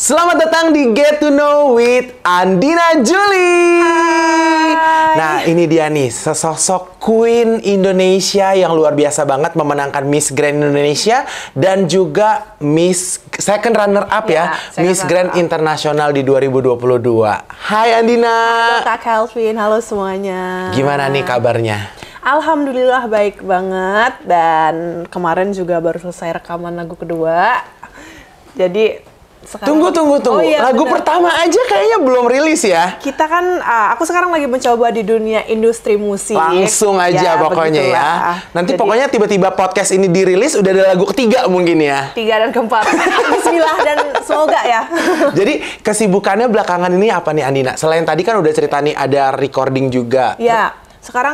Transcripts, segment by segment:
Selamat datang di Get to Know with Andina Julie. Hai. Nah, ini dia nih, sesosok Queen Indonesia yang luar biasa banget, memenangkan Miss Grand Indonesia dan juga Miss Second Runner Up ya, Miss Grand Internasional di 2022. Hai Andina. Halo Kak Kelvin, halo semuanya. Gimana nih kabarnya? Alhamdulillah baik banget, dan kemarin juga baru selesai rekaman lagu kedua. Jadi sekarang... Tunggu. Oh, iya, lagu bener. pertama aja kayaknya belum rilis ya? Kita kan, aku sekarang lagi mencoba di dunia industri musik. Langsung aja pokoknya ya. Nanti pokoknya tiba-tiba podcast ini dirilis udah ada lagu ketiga mungkin ya. 3 dan keempat. Bismillah dan semoga ya. Jadi kesibukannya belakangan ini apa nih Andina? Selain tadi kan udah cerita nih ada recording juga. Ya. Sekarang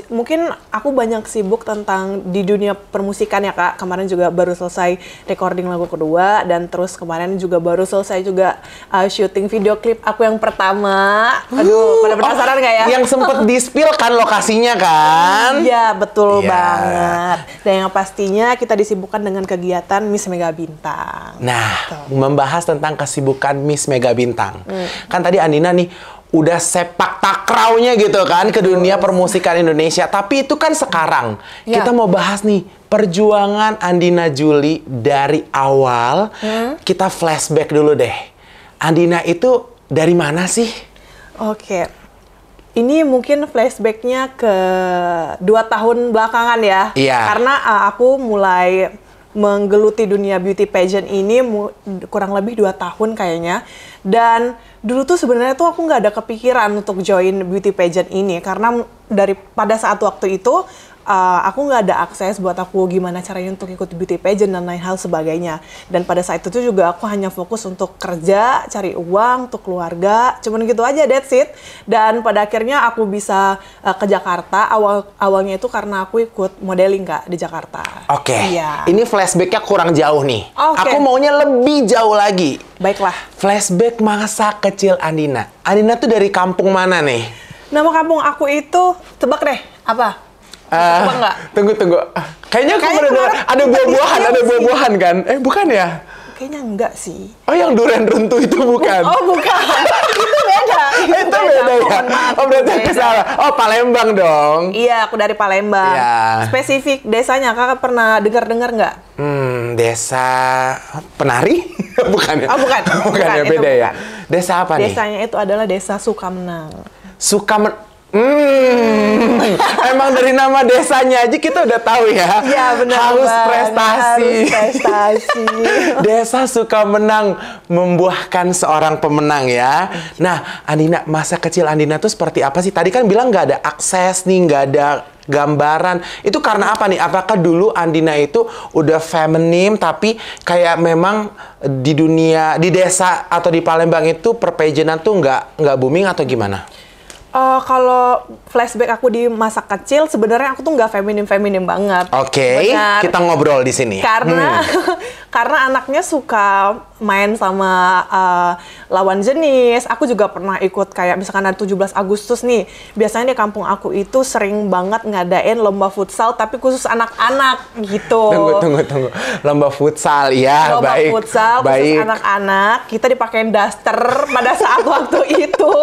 mungkin aku banyak sibuk tentang di dunia permusikan ya Kak. Kemarin juga baru selesai recording lagu kedua, dan terus kemarin juga baru selesai juga syuting video klip aku yang pertama. Aduh, pada penasaran nggak ya? Yang sempet di-spill kan lokasinya kan? Iya, betul Ya. banget. Dan yang pastinya kita disibukkan dengan kegiatan Miss Mega Bintang. Nah, membahas tentang kesibukan Miss Mega Bintang. Kan tadi Andina nih udah sepak takraunya gitu kan ke dunia permusikan Indonesia. Tapi itu kan sekarang. Ya. Kita mau bahas nih perjuangan Andina Julie dari awal. Kita flashback dulu deh. Andina itu dari mana sih? Oke. Ini mungkin flashbacknya ke 2 tahun belakangan ya. Iya. Karena aku mulai menggeluti dunia beauty pageant ini kurang lebih 2 tahun kayaknya. Dan dulu tuh sebenarnya tuh aku nggak ada kepikiran untuk join beauty pageant ini. Karena pada saat waktu itu aku nggak ada akses buat aku gimana caranya untuk ikut beauty pageant dan lain hal sebagainya. Dan pada saat itu juga aku hanya fokus untuk kerja, cari uang untuk keluarga, cuman gitu aja, that's it. Dan pada akhirnya aku bisa ke Jakarta. Awalnya itu karena aku ikut modeling Kak di Jakarta. Oke, Iya. ini flashbacknya kurang jauh nih. Oke. Aku maunya lebih jauh lagi. Baiklah. Flashback masa kecil Andina. Andina tuh dari kampung mana nih? Nama kampung aku itu, tebak deh, apa? Tebak nggak? Tunggu. Kayaknya aku pernah dengar ada buah-buahan kan? Bukan ya? Kayaknya enggak sih. Oh, yang durian runtuh itu bukan? Oh, bukan. Itu beda. Itu beda ya? Mohon maaf, Oh, berarti itu aku beda. salah. Oh, Palembang dong. Iya, aku dari Palembang. Iya. Spesifik desanya, Kakak pernah dengar nggak? Desa Penari? Bukan ya? Oh, bukan. Bukan ya, Itu beda ya? bukan. Desa apa nih? Desanya itu adalah Desa Sukamnang. Emang dari nama desanya aja kita udah tahu ya. Iya, benar. Harus banget. prestasi. Harus prestasi. Desa Sukamnang membuahkan seorang pemenang ya. Nah, Andina, masa kecil Andina tuh seperti apa sih? Tadi kan bilang nggak ada akses nih, nggak ada gambaran. Itu karena apa nih? Apakah dulu Andina itu udah feminim tapi kayak memang di desa atau di Palembang itu perpageantan tuh nggak booming atau gimana? Kalau flashback aku di masa kecil, sebenarnya aku tuh nggak feminim banget. Oke, Benar. kita ngobrol di sini. Karena karena anaknya suka main sama lawan jenis. Aku juga pernah ikut kayak misalkan ada 17 Agustus nih. Biasanya di kampung aku itu sering banget ngadain lomba futsal tapi khusus anak-anak gitu. Tunggu. Lomba futsal ya, Lomba baik. futsal khusus anak-anak. Kita dipakein daster pada saat waktu itu.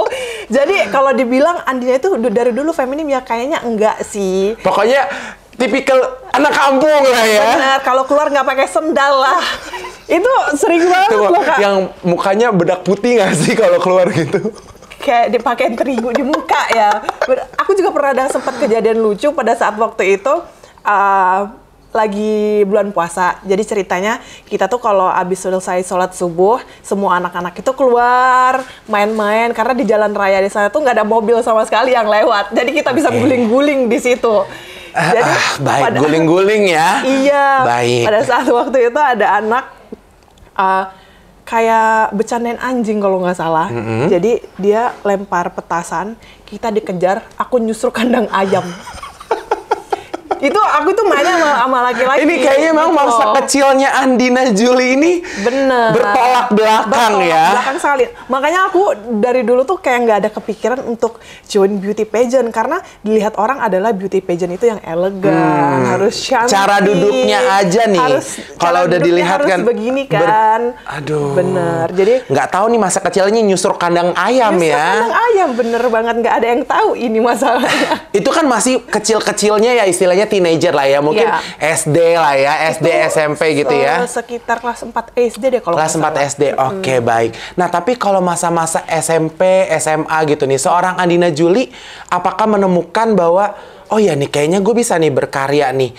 Jadi kalau dibilang Andina itu dari dulu feminim ya kayaknya enggak sih. Pokoknya tipikal anak kampung lah ya. Benar, kalau keluar nggak pakai sendal lah. Itu sering banget Tunggu, loh Kak. yang mukanya bedak putih nggak sih kalau keluar gitu? Kayak dipakein terigu di muka ya. Aku juga pernah ada sempat kejadian lucu pada saat waktu itu. Lagi bulan puasa. Jadi ceritanya kita tuh kalau abis selesai sholat subuh, semua anak-anak itu keluar main-main karena di jalan raya di sana tuh nggak ada mobil sama sekali yang lewat. Jadi kita bisa guling-guling di situ. Jadi baik, guling-guling ya. Iya. Baik. Pada saat waktu itu ada anak kayak bercandain anjing kalau nggak salah. Jadi dia lempar petasan, kita dikejar, aku nyusur kandang ayam. Itu aku tuh mainnya sama laki-laki. Ini kayaknya memang gitu masa loh. kecilnya Andina Juli ini Bener. bertolak belakang ya. Belakang sekali. Makanya aku dari dulu tuh kayak nggak ada kepikiran untuk join beauty pageant karena dilihat orang adalah beauty pageant itu yang elegan, harus cantik. Cara duduknya aja nih. Kalau udah dilihat harus kan begini kan. Aduh. Bener. Jadi nggak tahu nih masa kecilnya nyusur kandang ayam ya. kandang ayam bener banget, nggak ada yang tahu ini masalahnya. Itu kan masih kecil-kecilnya ya, istilahnya teenager lah ya. Mungkin Iya. SD lah ya, SD, SMP gitu ya. Sekitar kelas 4 SD deh kalau Kelas nggak 4 salah. SD, oke baik. Nah tapi kalau masa-masa SMP, SMA gitu nih, seorang Andina Juli, apakah menemukan bahwa oh ya nih kayaknya gue bisa nih berkarya nih,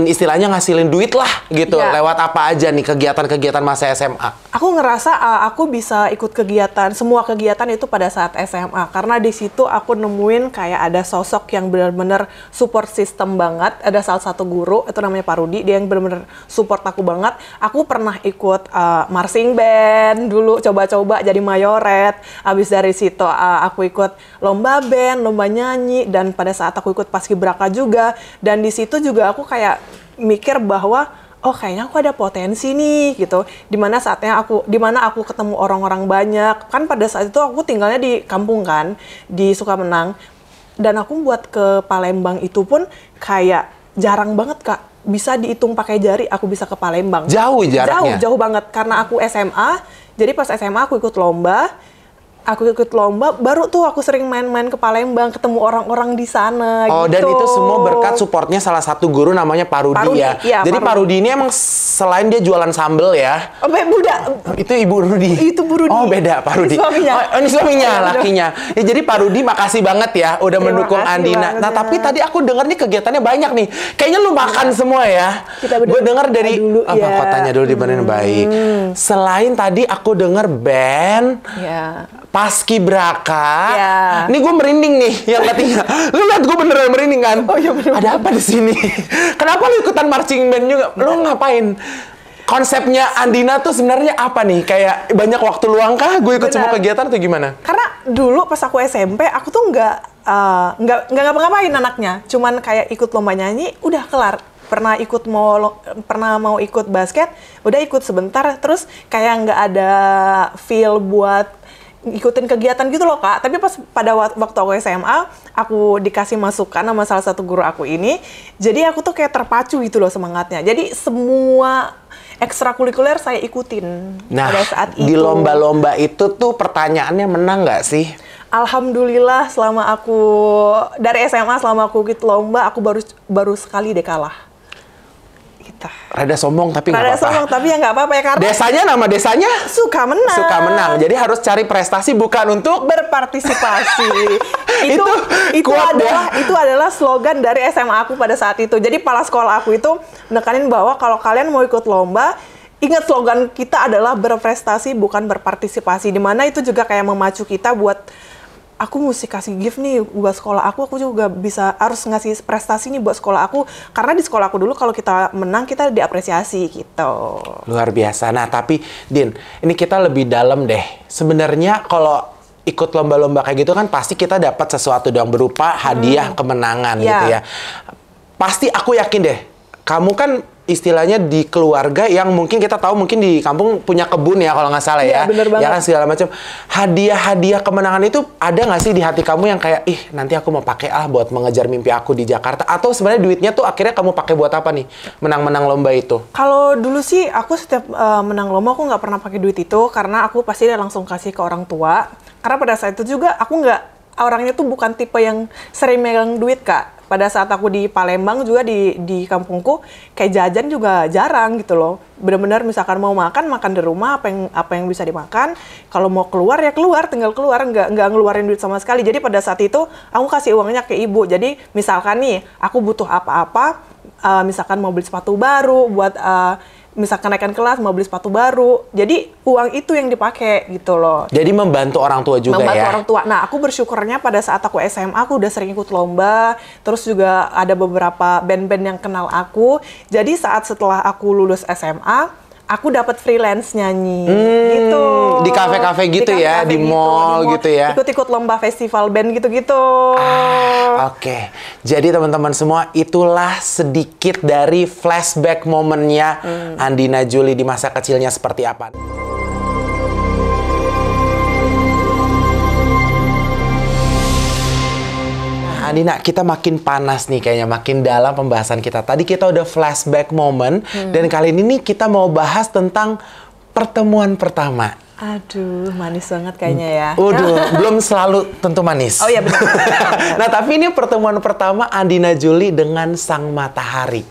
istilahnya ngasilin duit lah gitu, Ya. lewat apa aja nih kegiatan-kegiatan masa SMA? Aku ngerasa aku bisa ikut kegiatan, semua kegiatan itu pada saat SMA. Karena di situ aku nemuin kayak ada sosok yang benar-benar support system banget. Ada salah satu guru, itu namanya Pak Rudi, dia yang benar-benar support aku banget. Aku pernah ikut marching band dulu, coba-coba jadi mayoret. Habis dari situ aku ikut lomba band, lomba nyanyi, dan pada saat aku ikut paskibraka juga. Dan di situ juga aku kayak mikir bahwa oh kayaknya aku ada potensi nih gitu. Dimana aku ketemu orang-orang banyak. Kan pada saat itu aku tinggalnya di kampung kan, di Sukamenang. Dan aku buat ke Palembang itu pun kayak jarang banget Kak. Bisa dihitung pakai jari aku bisa ke Palembang. Jauh jaraknya? Jauh banget. Karena aku SMA, jadi pas SMA aku ikut lomba. Baru tuh aku sering main-main ke Palembang, ketemu orang-orang di sana. Oh, gitu. dan itu semua berkat supportnya salah satu guru namanya Pak Rudi ya. Iya, Jadi Pak Rudi ini emang selain dia jualan sambel ya. Oh, Buddha. Itu Ibu Rudi. Itu Bu Rudi. Oh, beda Pak Rudi. Ini suaminya. Oh, ini suaminya, Oh, lakinya. Ya, jadi Pak Rudi makasih banget ya udah Terima mendukung kasih Andina. banget Nah, ya. tapi tadi aku denger nih kegiatannya banyak nih. Kayaknya lu makan semua ya. Gue denger dari dulu, apa ya. kotanya dulu dibenerin baik. Selain tadi aku denger band, Ya. Paskibraka. Ya. Ini gue merinding nih yang ketiga. Lu lihat gue beneran merinding kan? Oh iya bener. Ada apa di sini? Kenapa lu ikutan marching band juga? Lu ngapain? Konsepnya Andina tuh sebenarnya apa nih? Kayak banyak waktu luang kah? Gue ikut semua kegiatan atau gimana? Karena dulu pas aku SMP, aku tuh nggak ngapa-ngapain anaknya. Cuman kayak ikut lomba nyanyi, udah kelar. Pernah mau ikut basket, udah ikut sebentar, terus kayak nggak ada feel buat ikutin kegiatan gitu loh Kak. Tapi pada waktu aku SMA, aku dikasih masukan sama salah satu guru aku ini, jadi aku tuh kayak terpacu gitu loh semangatnya. Jadi semua ekstrakurikuler saya ikutin pada saat itu. Di lomba-lomba itu tuh pertanyaannya menang nggak sih? Alhamdulillah dari SMA selama aku ikut lomba, aku baru sekali deh kalah. Rada sombong tapi nggak apa-apa. Sombong tapi ya nggak apa-apa ya karena Nama desanya suka menang. Suka menang. Jadi harus cari prestasi bukan untuk berpartisipasi. itu kuat itu adalah slogan dari SMA aku pada saat itu. Jadi kepala sekolah aku itu nekanin bahwa kalau kalian mau ikut lomba, ingat slogan kita adalah berprestasi bukan berpartisipasi. Dimana itu juga kayak memacu kita buat aku mesti kasih gift nih buat sekolah aku juga harus ngasih prestasi nih buat sekolah aku. Karena di sekolah aku dulu kalau kita menang, kita diapresiasi gitu. Luar biasa. Nah, tapi Din, ini kita lebih dalam deh. Sebenarnya kalau ikut lomba-lomba kayak gitu kan pasti kita dapat sesuatu dong berupa hadiah kemenangan gitu ya. Pasti aku yakin deh, kamu kan istilahnya di keluarga yang mungkin kita tahu mungkin di kampung punya kebun ya kalau nggak salah ya. Bener banget. Ya kan segala macam. Hadiah-hadiah kemenangan itu ada nggak sih di hati kamu yang kayak nanti aku mau pakai buat mengejar mimpi aku di Jakarta, atau sebenarnya duitnya tuh akhirnya kamu pakai buat apa nih menang-menang lomba itu? Kalau dulu sih aku setiap menang lomba aku nggak pernah pakai duit itu karena aku pasti langsung kasih ke orang tua. Karena pada saat itu juga aku orangnya tuh bukan tipe yang sering megang duit Kak. Pada saat aku di Palembang juga di kampungku kayak jajan juga jarang gitu loh. Benar-benar misalkan mau makan di rumah apa yang bisa dimakan. Kalau mau keluar ya keluar, tinggal keluar, nggak ngeluarin duit sama sekali. Jadi pada saat itu aku kasih uangnya ke ibu. Jadi misalkan nih aku butuh apa-apa, misalkan mau beli sepatu baru buat misalkan naikkan kelas mau beli sepatu baru, jadi uang itu yang dipakai gitu loh. Jadi membantu orang tua juga membantu ya? Orang tua. Nah, aku bersyukurnya pada saat aku SMA, aku udah sering ikut lomba, terus juga ada beberapa band-band yang kenal aku. Jadi setelah aku lulus SMA, aku dapat freelance nyanyi gitu. Di kafe-kafe gitu ya, di mall gitu ya. Ikut-ikut lomba festival band gitu-gitu. Oke. Jadi teman-teman semua, itulah sedikit dari flashback momennya Andina Juli di masa kecilnya seperti apa. Andina, kita makin panas nih kayaknya, makin dalam pembahasan kita. Tadi kita udah flashback moment, dan kali ini nih kita mau bahas tentang pertemuan pertama. Aduh, manis banget kayaknya ya. Belum selalu tentu manis. Oh iya benar. Nah, tapi ini pertemuan pertama Andina Juli dengan sang matahari.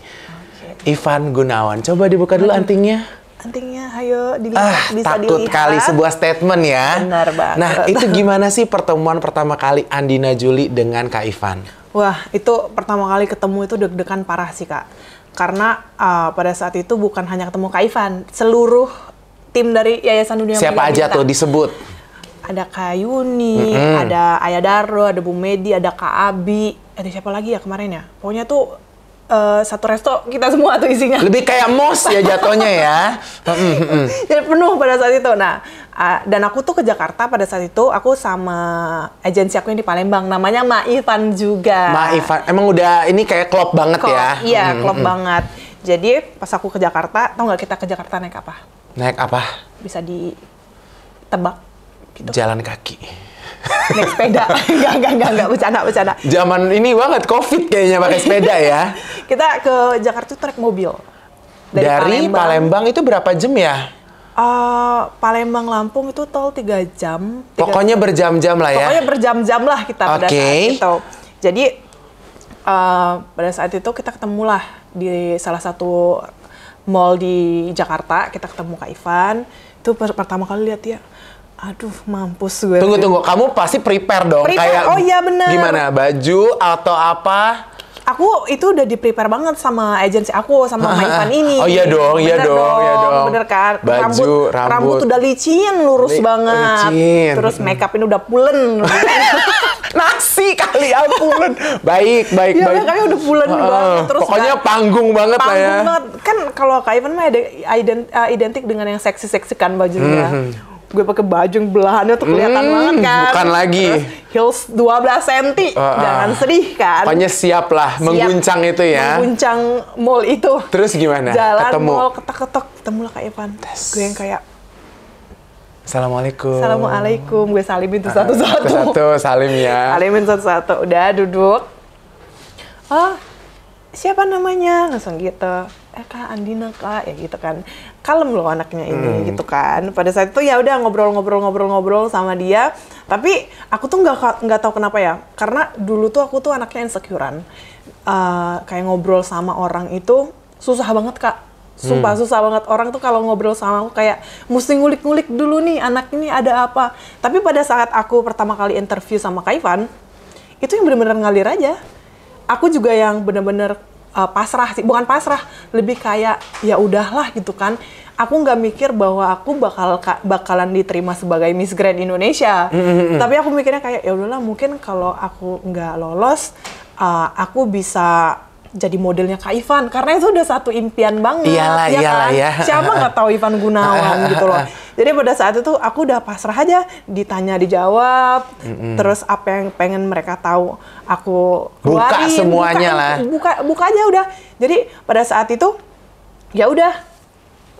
Ivan Gunawan. Coba dibuka dulu antingnya. Antingnya, ayo dilihat, bisa takut dilihat. kali sebuah statement ya. Benar banget. Nah, itu gimana sih pertemuan pertama kali Andina Juli dengan Kak Ivan? Wah, itu pertama kali ketemu itu deg-degan parah sih, Kak. Karena pada saat itu bukan hanya ketemu Kak Ivan, seluruh tim dari Yayasan Dunia Mulia Siapa aja tuh disebut? Ada Kak Yuni, ada Ayah Darro, ada Bu Medi, ada Kak Abi, ada siapa lagi ya kemarin ya? Pokoknya tuh satu resto kita semua tuh isinya. Lebih kayak mos ya jatuhnya ya. Jadi penuh pada saat itu. Nah, dan aku tuh ke Jakarta pada saat itu, aku sama agensi aku yang di Palembang, namanya Ma Ivan juga. Ma Ivan, emang udah ini kayak klop banget ya? Iya, klop banget. Jadi pas aku ke Jakarta, tau nggak kita ke Jakarta naik apa? Naik apa? Bisa ditebak gitu. Jalan kaki. Naik sepeda. Enggak, bercanda. Zaman ini banget, COVID kayaknya pakai sepeda ya. Kita ke Jakarta tuh naik mobil. Dari Palembang itu berapa jam ya? Palembang Lampung itu tol 3 jam. Pokoknya berjam-jam lah ya? Pokoknya berjam-jam lah kita pada saat itu. Jadi pada saat itu kita ketemulah di salah satu mall di Jakarta. Kita ketemu Kak Ivan. Itu pertama kali lihat dia. Aduh, mampus gue. Tunggu. Kamu pasti prepare dong. Kayak, oh iya bener. Gimana? Baju atau apa? Aku itu udah di-prepare banget sama agensi aku, sama Ma Ivan ini. Oh iya dong. Bener kan? Rambut. Rambut udah licin, lurus banget. Licin. Terus make up ini udah pulen. Nasi kali ya pulen. Baik. Iya, kayaknya udah pulen banget. Terus pokoknya panggung banget lah ya. Panggung banget. Kan kalau Kak Ivan mah identik dengan yang seksi-seksi kan bajunya. Gue pakai baju yang belahannya tuh kelihatan banget kan. Bukan lagi. Terus heels 12 cm. Jangan sedih kan. Pokoknya siap lah mengguncang itu ya. Mengguncang mall itu. Terus gimana? Jalan ketemu. mall, ketok-ketok. Ketemu lah Kak Ivan. Gue yang kayak, Assalamualaikum. Assalamualaikum. Gue salimin tuh satu-satu. Satu salim ya. Salimin satu-satu. Udah duduk. Oh, siapa namanya? Langsung gitu. Kak Andina Kak, ya gitu kan. Kalem loh anaknya ini gitu kan. Pada saat itu ya udah ngobrol sama dia. Tapi aku tuh nggak tahu kenapa ya. Karena dulu tuh aku tuh anaknya insecurean. Kayak ngobrol sama orang itu susah banget Kak. Sumpah susah banget. Orang tuh kalau ngobrol sama aku kayak mesti ngulik-ngulik dulu nih anak ini ada apa. Tapi pada saat aku pertama kali interview sama Kak Ivan, itu yang benar-benar ngalir aja. Aku juga yang benar-benar pasrah sih, bukan pasrah, lebih kayak ya udahlah gitu kan. Aku nggak mikir bahwa aku bakalan diterima sebagai Miss Grand Indonesia. Tapi aku mikirnya kayak ya udahlah, mungkin kalau aku nggak lolos, aku bisa jadi modelnya Kak Ivan, karena itu udah satu impian banget. Iyalah, kan? ya. Siapa nggak tahu Ivan Gunawan gitu loh. Jadi pada saat itu aku udah pasrah aja, ditanya dijawab, terus apa yang pengen mereka tahu aku buka semuanya lah. Buka aja udah. Jadi pada saat itu ya udah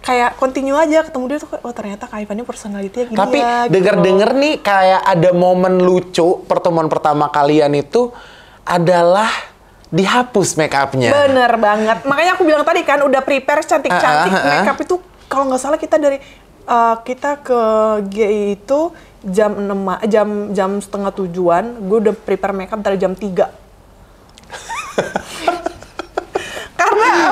kayak continue aja, ketemu dia tuh, oh ternyata Kak Ivan ini personality-nya gini. Tapi ya. denger-denger nih kayak ada momen lucu pertemuan pertama kalian itu adalah dihapus make up-nya. Bener banget. Makanya aku bilang tadi kan udah prepare cantik-cantik. Make up itu kalau nggak salah kita dari kita ke GI itu jam 6, jam setengah 7-an. Gue udah prepare make up dari jam 3. Karena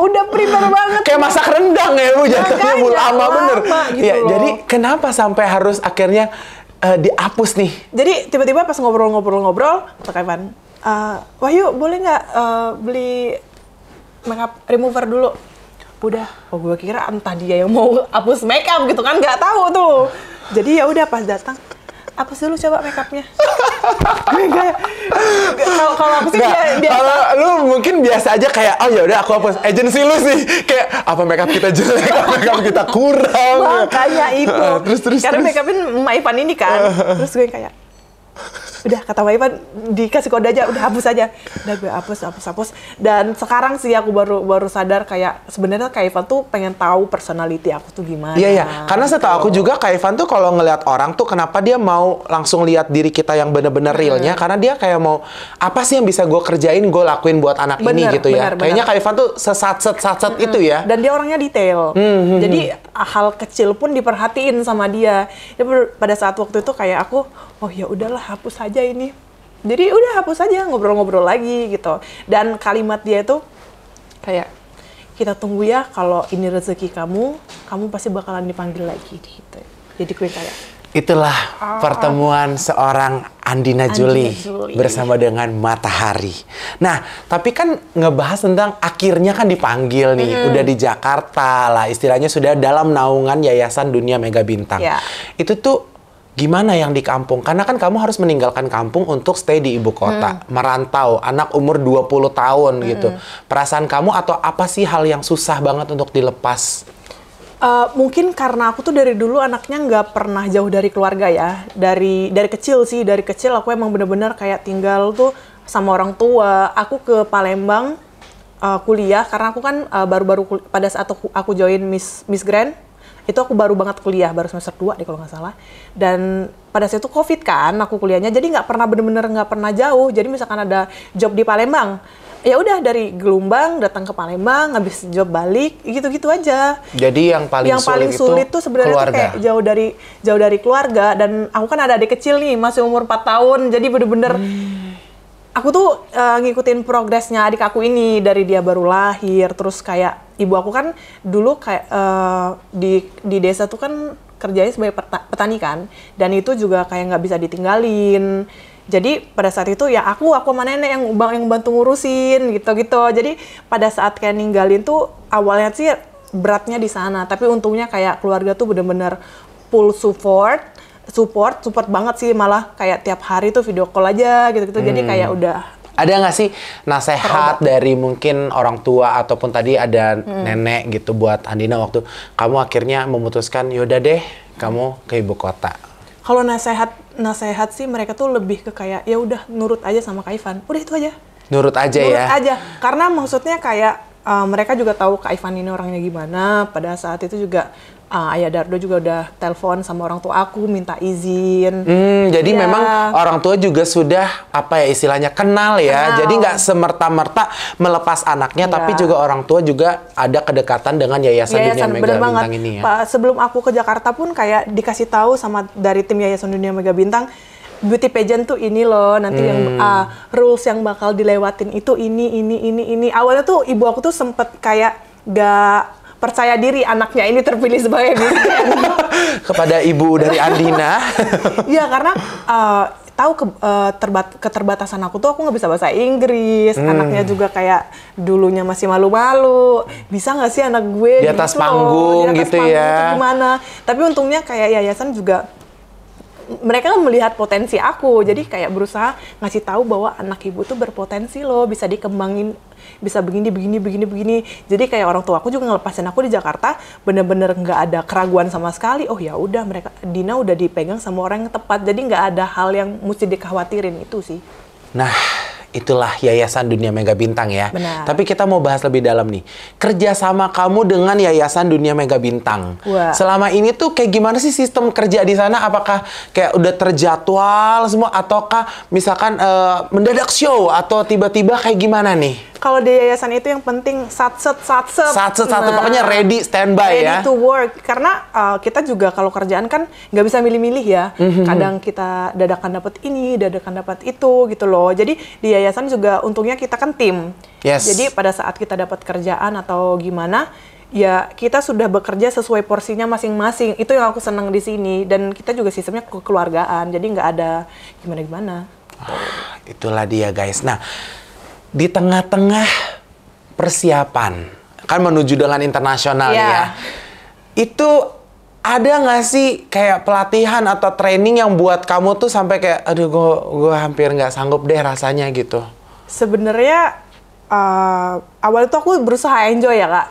udah prepare banget. Kayak masak rendang ya Bu, jatuhnya Bu, lama bener. Gitu ya, loh. jadi kenapa sampai harus akhirnya dihapus nih? Jadi tiba-tiba pas ngobrol-ngobrol, kata Ivan, Wahyu boleh nggak beli makeup remover dulu? Udah, gue kira entah dia yang mau hapus makeup gitu kan, nggak tahu tuh. Jadi ya udah pas datang, hapus dulu coba makeupnya. Kalau aku sih biasa. Kalau lu mungkin biasa aja kayak, oh ya udah aku hapus. Agensi lu sih kayak apa makeup kita jelek, apa makeup kita kurang. Makanya itu. Terus. Karena makeupin Mbak Ivan ini kan. Terus gue kayak, udah kata Mbak Ivan dikasih kode aja, udah hapus aja. Udah gue hapus. Dan sekarang sih aku baru sadar kayak sebenarnya Kak Ivan tuh pengen tahu personality aku tuh gimana. Iya. Karena setahu aku juga Kak Ivan tuh kalau ngelihat orang tuh kenapa dia mau langsung lihat diri kita yang bener-bener realnya, karena dia kayak mau apa sih yang bisa gue kerjain, gue lakuin buat anak ini gitu ya. Kayaknya Kak Ivan tuh sesat itu ya. Dan dia orangnya detail. Jadi hal kecil pun diperhatiin sama dia. Ya, pada saat waktu itu kayak aku, oh ya udahlah hapus aja ini. Jadi udah hapus aja, ngobrol-ngobrol lagi gitu. Dan kalimat dia itu kayak, kita tunggu ya kalau ini rezeki kamu pasti bakalan dipanggil lagi gitu. Jadi gue kayak, itulah pertemuan seorang Andina Jolie bersama dengan Matahari. Nah, tapi kan ngebahas tentang akhirnya kan dipanggil nih, udah di Jakarta lah, istilahnya sudah dalam naungan Yayasan Dunia Mega Bintang. Yeah. Itu tuh gimana yang di kampung? Karena kan kamu harus meninggalkan kampung untuk stay di ibu kota, merantau, anak umur 20 tahun gitu. Perasaan kamu atau apa sih hal yang susah banget untuk dilepas? Mungkin karena aku tuh dari dulu anaknya nggak pernah jauh dari keluarga ya. Dari kecil sih, dari kecil aku emang bener-bener kayak tinggal tuh sama orang tua. Aku ke Palembang kuliah karena aku kan baru-baru pada saat aku join Miss Grand. Itu aku baru banget kuliah, baru semester 2 deh kalau nggak salah. Dan pada saat itu COVID kan, aku kuliahnya, jadi nggak pernah jauh. Jadi misalkan ada job di Palembang, ya udah dari Gelombang datang ke Palembang, habis job balik, gitu-gitu aja. Jadi yang paling sulit tuh sebenarnya kayak jauh dari keluarga. Dan aku kan ada adik kecil nih, masih umur 4 tahun, jadi bener-bener aku tuh ngikutin progresnya adik aku ini dari dia baru lahir, terus kayak ibu aku kan dulu kayak di desa tuh kan kerjanya sebagai petani kan, dan itu juga kayak nggak bisa ditinggalin. Jadi pada saat itu ya aku sama nenek yang bantu ngurusin gitu. Jadi pada saat kayak ninggalin tuh awalnya sih beratnya di sana, tapi untungnya kayak keluarga tuh bener-bener full support banget sih, malah kayak tiap hari tuh video call aja gitu-gitu. Jadi kayak udah. Ada nggak sih nasehat dari mungkin orang tua ataupun tadi ada nenek gitu buat Andina waktu kamu akhirnya memutuskan yaudah deh kamu ke ibu kota? Kalau nasehat sih mereka tuh lebih ke kayak ya udah nurut aja sama Kak Ivan. Udah itu aja. Nurut aja. Karena maksudnya kayak mereka juga tahu Kak Ivan ini orangnya gimana. Pada saat itu juga Ayah Dardo juga udah telepon sama orang tua aku minta izin. Jadi memang orang tua juga sudah apa ya istilahnya kenal ya. Jadi nggak semerta-merta melepas anaknya, tapi juga orang tua juga ada kedekatan dengan Yayasan Dunia Mega Bintang ini ya. Sebelum aku ke Jakarta pun kayak dikasih tahu sama dari tim Yayasan Dunia Mega Bintang, beauty pageant tuh ini loh, nanti yang rules yang bakal dilewatin itu ini. Awalnya tuh ibu aku tuh sempet kayak gak percaya diri anaknya ini terpilih sebagai beauty pageant. Kepada ibu dari Andina. Iya, karena tahu keterbatasan aku tuh aku nggak bisa bahasa Inggris. Anaknya juga kayak dulunya masih malu-malu. Bisa nggak sih anak gue di atas panggung gitu ya? Gimana? Tapi untungnya kayak yayasan juga mereka melihat potensi aku, jadi kayak berusaha ngasih tahu bahwa anak ibu tuh berpotensi loh, bisa dikembangin, bisa begini. Jadi kayak orang tua aku juga ngelepasin aku di Jakarta, bener-bener nggak ada keraguan sama sekali. Oh ya udah, Dina udah dipegang sama orang yang tepat, jadi nggak ada hal yang mesti dikhawatirin itu sih. Nah, itulah Yayasan Dunia Mega Bintang ya. Benar. Tapi kita mau bahas lebih dalam nih. Kerjasama kamu dengan Yayasan Dunia Mega Bintang. Wah. Selama ini tuh kayak gimana sih sistem kerja di sana? Apakah kayak udah terjadwal semua? Ataukah misalkan mendadak show? Atau tiba-tiba kayak gimana nih? Kalau di yayasan itu yang penting satset. Pokoknya ready, standby ya. Ready to work. Karena kita juga kalau kerjaan kan nggak bisa milih-milih ya. Kadang kita dadakan dapat ini, dadakan dapat itu gitu loh. Jadi di yayasan juga untungnya kita kan tim. Yes. Jadi pada saat kita dapat kerjaan atau gimana, ya kita sudah bekerja sesuai porsinya masing-masing. Itu yang aku senang di sini. Dan kita juga sistemnya kekeluargaan. Jadi nggak ada gimana-gimana. Itulah dia guys. Nah, di tengah-tengah persiapan kan menuju dengan internasional ya. Itu ada nggak sih kayak pelatihan atau training yang buat kamu tuh sampai kayak, aduh gue hampir nggak sanggup deh rasanya gitu? Sebenarnya awal itu aku berusaha enjoy ya kak,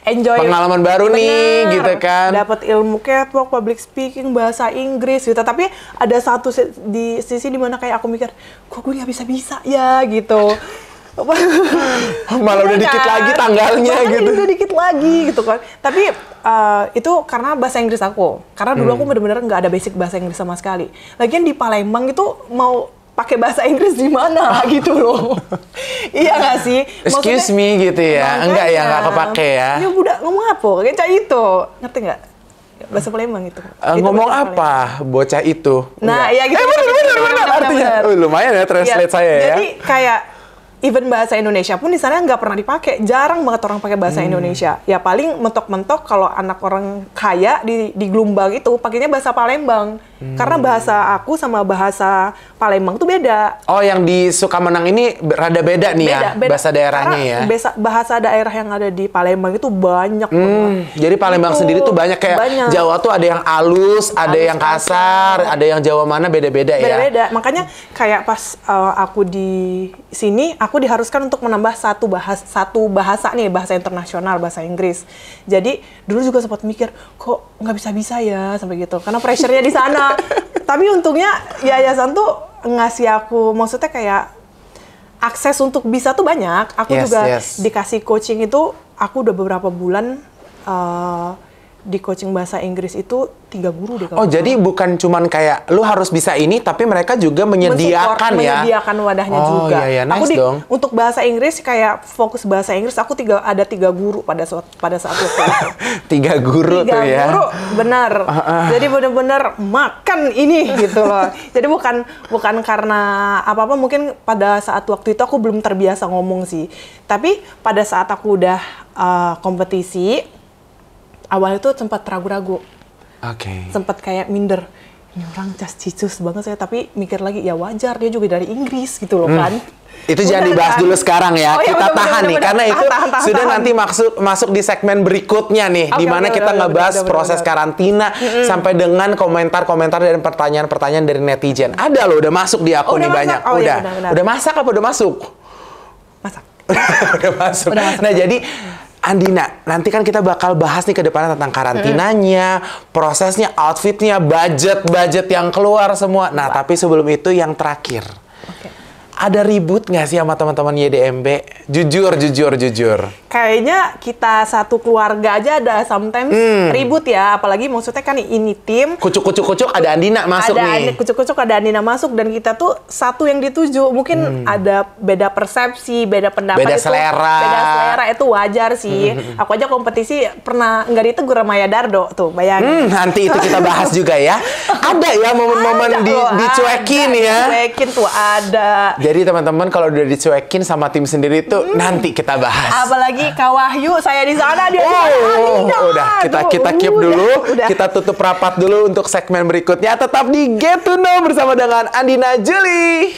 enjoy pengalaman baru nih gitu kan. Dapat ilmu catwalk, public speaking, bahasa Inggris gitu. Tapi ada satu di sisi dimana kayak aku mikir, kok gue nggak bisa ya gitu. Malah udah dikit lagi tanggalnya gitu. Udah dikit lagi gitu kan. Tapi itu karena bahasa Inggris aku. Karena dulu aku bener-bener nggak ada basic bahasa Inggris sama sekali. Lagian di Palembang itu mau pakai bahasa Inggris di mana gitu loh. Iya nggak sih? Excuse me gitu ya. Enggak ya, nggak kepake ya. Ya udah ngomong apa? Kayak itu. Ngerti nggak? Bahasa Palembang itu. Ngomong apa bocah itu? Nah, iya gitu. Bener. Artinya lumayan ya translate saya ya. Jadi kayak even bahasa Indonesia pun di sana nggak pernah dipakai, jarang banget orang pakai bahasa Indonesia. Ya paling mentok-mentok kalau anak orang kaya di Gelombang itu pakainya bahasa Palembang. Karena bahasa aku sama bahasa Palembang tuh beda. Oh, yang di Sukamenang ini rada beda nih ya, bahasa daerahnya ya. Bahasa daerah yang ada di Palembang itu banyak banget. Jadi Palembang itu sendiri tuh banyak kayak Jawa tuh ada yang halus, ada yang kasar, ada yang Jawa mana beda-beda ya. Beda-beda. Makanya kayak pas aku di sini, aku diharuskan untuk menambah satu bahasa nih, bahasa internasional, bahasa Inggris. Jadi dulu juga sempat mikir, kok nggak bisa-bisa ya sampai gitu, karena pressure-nya di sana. Tapi untungnya yayasan tuh ngasih aku, maksudnya kayak akses untuk bisa tuh banyak. Aku juga dikasih coaching itu, aku udah beberapa bulan di coaching bahasa Inggris itu 3 guru deh. Oh, jadi bukan cuman kayak lu harus bisa ini, tapi mereka juga menyediakan ya? Menyediakan wadahnya juga. Oh iya, nice dong. Untuk bahasa Inggris, kayak fokus bahasa Inggris, aku ada 3 guru pada saat waktu itu. 3 guru tuh ya? 3 guru, benar. Jadi benar-benar makan ini gitu loh. Jadi bukan karena apa-apa, mungkin pada saat waktu itu aku belum terbiasa ngomong sih. Tapi pada saat aku udah kompetisi, awalnya tuh sempat ragu-ragu. Sempat kayak minder. Ini orang cas-cicus banget saya, tapi mikir lagi ya wajar, dia juga dari Inggris gitu loh kan. Itu jangan dibahas dulu sekarang ya. Kita tahan nih, karena itu sudah nanti masuk di segmen berikutnya nih, di mana kita ngebahas proses karantina sampai dengan komentar-komentar dan pertanyaan-pertanyaan dari netizen. Ada loh, udah masuk di akun nih banyak. Udah masak apa udah masuk? Masak. Udah masuk. Nah, jadi Andina, nanti kan kita bakal bahas nih ke depannya tentang karantinanya, prosesnya, outfitnya, budget yang keluar semua. Nah, tapi sebelum itu yang terakhir. Ada ribut nggak sih sama teman-teman YDMB? Jujur. Kayaknya kita satu keluarga aja ada sometimes ribut ya. Apalagi maksudnya kan ini tim. Kucuk ada Andina masuk nih. Kucuk ada Andina masuk dan kita tuh satu yang dituju. Mungkin ada beda persepsi, beda pendapat. Beda selera itu wajar sih. Aku aja kompetisi pernah nggak ditegur sama Maya Dardo tuh, bayangin. Nanti itu kita bahas juga ya. Ada ya momen-momen dicuekin ya. Dicuekin tuh ada. Jadi teman-teman kalau udah dicuekin sama tim sendiri tuh nanti kita bahas. Apalagi Kak Wahyu, saya di sana, dia udah kita keep dulu. Kita tutup rapat dulu untuk segmen berikutnya. Tetap di Get to Know bersama dengan Andina Juli.